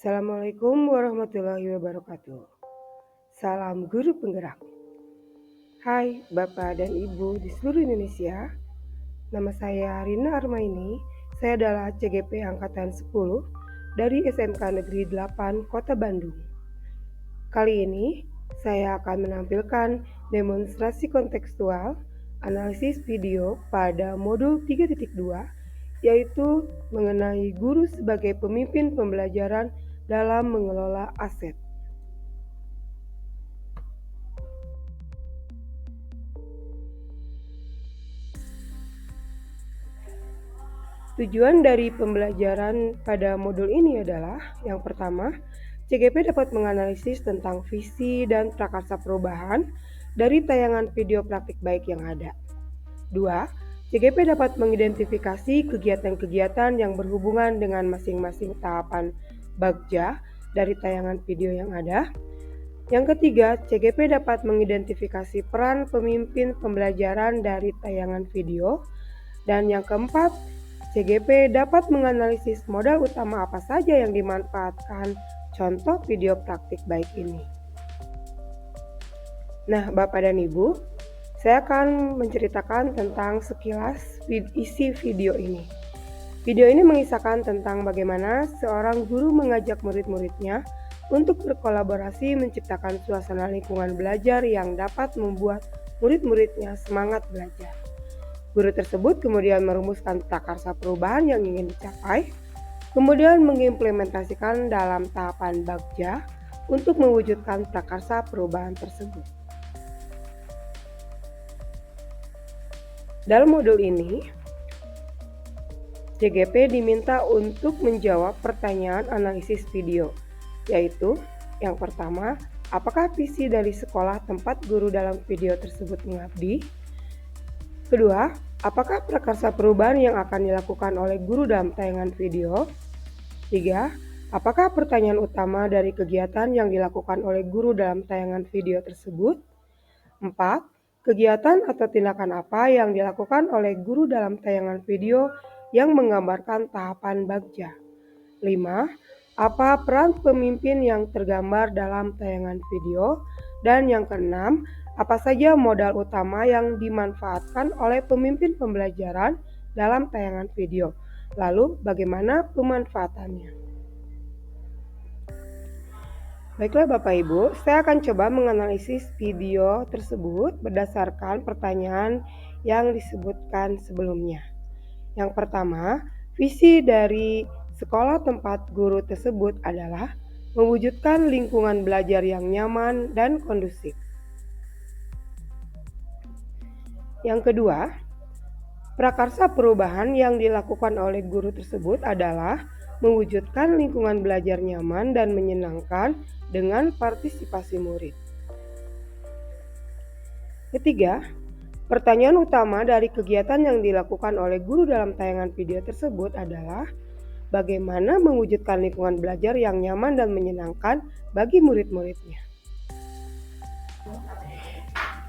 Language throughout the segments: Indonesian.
Assalamualaikum warahmatullahi wabarakatuh. Salam guru penggerak. Hai Bapak dan Ibu di seluruh Indonesia. Nama saya Rina Armaini. Saya adalah CGP Angkatan 10 dari SMK Negeri 8 Kota Bandung. Kali ini saya akan menampilkan demonstrasi kontekstual analisis video pada modul 3.2, yaitu mengenai guru sebagai pemimpin pembelajaran dalam mengelola aset. Tujuan dari pembelajaran pada modul ini adalah, yang pertama, CGP dapat menganalisis tentang visi dan prakarsa perubahan dari tayangan video praktik baik yang ada. 2. CGP dapat mengidentifikasi kegiatan-kegiatan yang berhubungan dengan masing-masing tahapan bagja dari tayangan video yang ada. Yang ketiga, CGP dapat mengidentifikasi peran pemimpin pembelajaran dari tayangan video. Dan yang keempat, CGP dapat menganalisis modal utama apa saja yang dimanfaatkan contoh video praktik baik ini. Nah, Bapak dan Ibu, saya akan menceritakan tentang sekilas isi video ini. Video ini mengisahkan tentang bagaimana seorang guru mengajak murid-muridnya untuk berkolaborasi menciptakan suasana lingkungan belajar yang dapat membuat murid-muridnya semangat belajar. Guru tersebut kemudian merumuskan prakarsa perubahan yang ingin dicapai, kemudian mengimplementasikan dalam tahapan bagja untuk mewujudkan prakarsa perubahan tersebut. Dalam modul ini, CGP diminta untuk menjawab pertanyaan analisis video, yaitu yang pertama, apakah visi dari sekolah tempat guru dalam video tersebut mengabdi? Kedua, apakah prakarsa perubahan yang akan dilakukan oleh guru dalam tayangan video? 3. Apakah pertanyaan utama dari kegiatan yang dilakukan oleh guru dalam tayangan video tersebut? 4. Kegiatan atau tindakan apa yang dilakukan oleh guru dalam tayangan video yang menggambarkan tahapan bagja? 5. Apa peran pemimpin yang tergambar dalam tayangan video? Dan yang keenam, apa saja modal utama yang dimanfaatkan oleh pemimpin pembelajaran dalam tayangan video? Lalu bagaimana pemanfaatannya? Baiklah Bapak Ibu, saya akan coba menganalisis video tersebut berdasarkan pertanyaan yang disebutkan sebelumnya. Yang pertama, visi dari sekolah tempat guru tersebut adalah mewujudkan lingkungan belajar yang nyaman dan kondusif. Yang kedua, prakarsa perubahan yang dilakukan oleh guru tersebut adalah mewujudkan lingkungan belajar nyaman dan menyenangkan dengan partisipasi murid. Ketiga, pertanyaan utama dari kegiatan yang dilakukan oleh guru dalam tayangan video tersebut adalah bagaimana mewujudkan lingkungan belajar yang nyaman dan menyenangkan bagi murid-muridnya.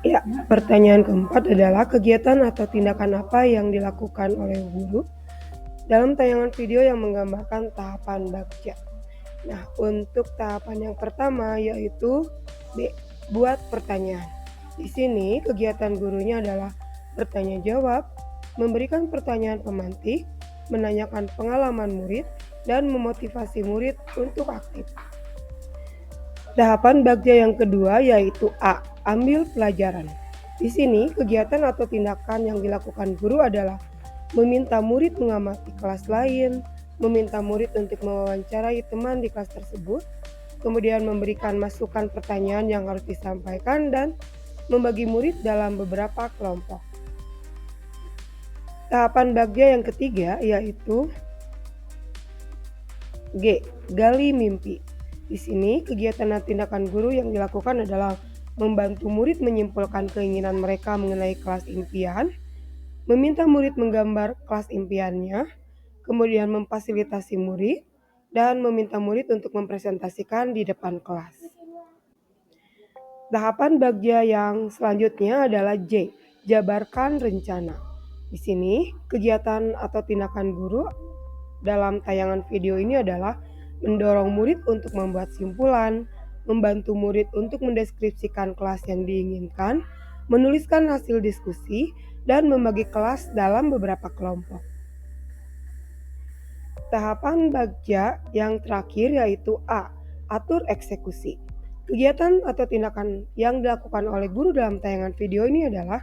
Ya, pertanyaan keempat adalah kegiatan atau tindakan apa yang dilakukan oleh guru dalam tayangan video yang menggambarkan tahapan bagja. Nah, untuk tahapan yang pertama yaitu B, buat pertanyaan. Di sini kegiatan gurunya adalah bertanya jawab, memberikan pertanyaan pemantik, menanyakan pengalaman murid, dan memotivasi murid untuk aktif. Tahapan bagja yang kedua yaitu A, ambil pelajaran. Di sini kegiatan atau tindakan yang dilakukan guru adalah meminta murid mengamati kelas lain, meminta murid untuk mewawancarai teman di kelas tersebut, kemudian memberikan masukan pertanyaan yang harus disampaikan dan membagi murid dalam beberapa kelompok. Tahapan bagja yang ketiga yaitu G, gali mimpi. Di sini kegiatan dan tindakan guru yang dilakukan adalah membantu murid menyimpulkan keinginan mereka mengenai kelas impian, meminta murid menggambar kelas impiannya, kemudian memfasilitasi murid, dan meminta murid untuk mempresentasikan di depan kelas. Tahapan bagja yang selanjutnya adalah J, jabarkan rencana. Di sini kegiatan atau tindakan guru dalam tayangan video ini adalah mendorong murid untuk membuat simpulan, membantu murid untuk mendeskripsikan kelas yang diinginkan, menuliskan hasil diskusi, dan membagi kelas dalam beberapa kelompok. Tahapan bagja yang terakhir yaitu A. Atur eksekusi. Kegiatan atau tindakan yang dilakukan oleh guru dalam tayangan video ini adalah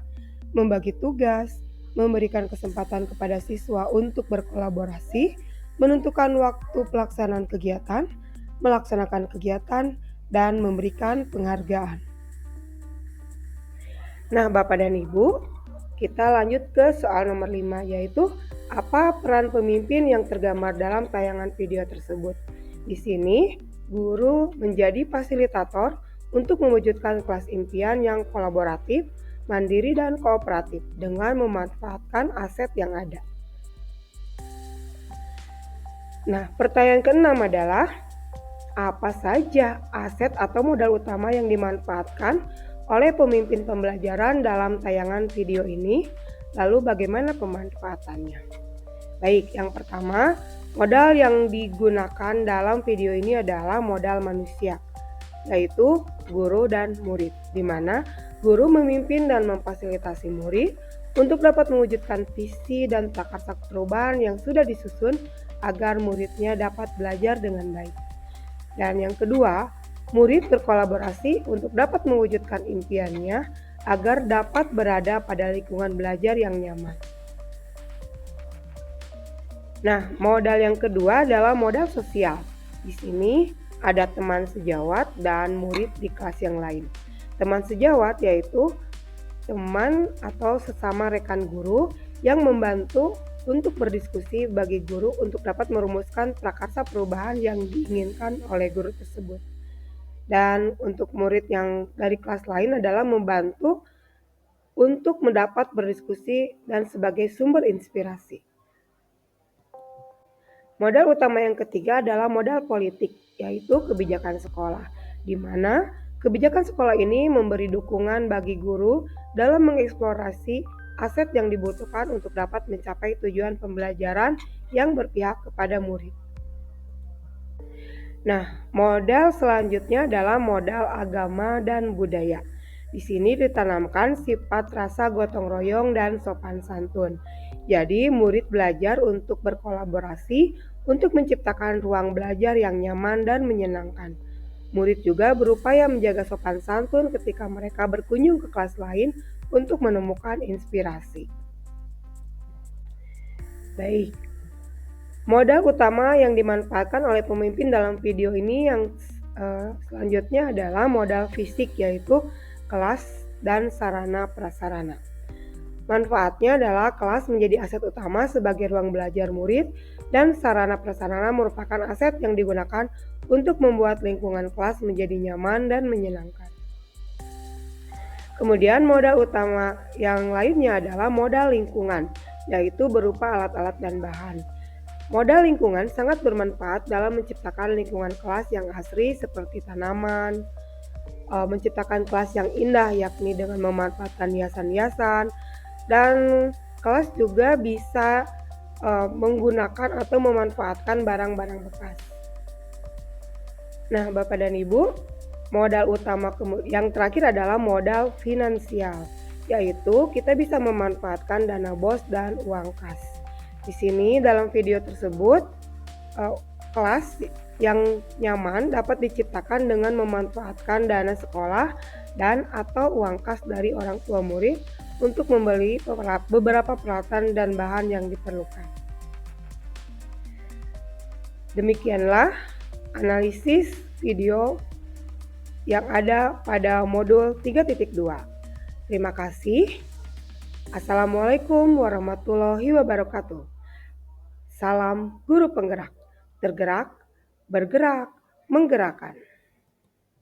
membagi tugas, memberikan kesempatan kepada siswa untuk berkolaborasi, menentukan waktu pelaksanaan kegiatan, melaksanakan kegiatan, dan memberikan penghargaan. Nah, Bapak dan Ibu, kita lanjut ke soal nomor 5, yaitu apa peran pemimpin yang tergambar dalam tayangan video tersebut. Di sini, guru menjadi fasilitator untuk mewujudkan kelas impian yang kolaboratif, mandiri, dan kooperatif dengan memanfaatkan aset yang ada. Nah, pertanyaan ke-6 adalah apa saja aset atau modal utama yang dimanfaatkan oleh pemimpin pembelajaran dalam tayangan video ini? Lalu bagaimana pemanfaatannya? Baik, yang pertama, modal yang digunakan dalam video ini adalah modal manusia, yaitu guru dan murid, di mana guru memimpin dan memfasilitasi murid untuk dapat mewujudkan visi dan prakarsa perubahan yang sudah disusun agar muridnya dapat belajar dengan baik. Dan yang kedua, murid berkolaborasi untuk dapat mewujudkan impiannya agar dapat berada pada lingkungan belajar yang nyaman. Nah, modal yang kedua adalah modal sosial. Di sini ada teman sejawat dan murid di kelas yang lain. Teman sejawat yaitu teman atau sesama rekan guru yang membantu untuk berdiskusi bagi guru untuk dapat merumuskan prakarsa perubahan yang diinginkan oleh guru tersebut. Dan untuk murid yang dari kelas lain adalah membantu untuk mendapat berdiskusi dan sebagai sumber inspirasi. Modal utama yang ketiga adalah modal politik, yaitu kebijakan sekolah, di mana kebijakan sekolah ini memberi dukungan bagi guru dalam mengeksplorasi aset yang dibutuhkan untuk dapat mencapai tujuan pembelajaran yang berpihak kepada murid. Nah, modal selanjutnya adalah modal agama dan budaya. Di sini ditanamkan sifat rasa gotong royong dan sopan santun. Jadi, murid belajar untuk berkolaborasi untuk menciptakan ruang belajar yang nyaman dan menyenangkan. Murid juga berupaya menjaga sopan santun ketika mereka berkunjung ke kelas lain untuk menemukan inspirasi. Baik, modal utama yang dimanfaatkan oleh pemimpin dalam video ini yang selanjutnya adalah modal fisik, yaitu kelas dan sarana prasarana. Manfaatnya adalah kelas menjadi aset utama sebagai ruang belajar murid dan sarana prasarana merupakan aset yang digunakan untuk membuat lingkungan kelas menjadi nyaman dan menyenangkan. Kemudian modal utama yang lainnya adalah modal lingkungan, yaitu berupa alat-alat dan bahan. Modal lingkungan sangat bermanfaat dalam menciptakan lingkungan kelas yang asri seperti tanaman, menciptakan kelas yang indah yakni dengan memanfaatkan hiasan-hiasan, dan kelas juga bisa menggunakan atau memanfaatkan barang-barang bekas. Nah, Bapak dan Ibu, modal utama yang terakhir adalah modal finansial, yaitu kita bisa memanfaatkan dana BOS dan uang kas. Di sini dalam video tersebut, kelas yang nyaman dapat diciptakan dengan memanfaatkan dana sekolah dan atau uang kas dari orang tua murid untuk membeli beberapa peralatan dan bahan yang diperlukan. Demikianlah analisis video yang ada pada modul 3.2. Terima kasih. Assalamualaikum warahmatullahi wabarakatuh. Salam guru penggerak, tergerak, bergerak, menggerakkan.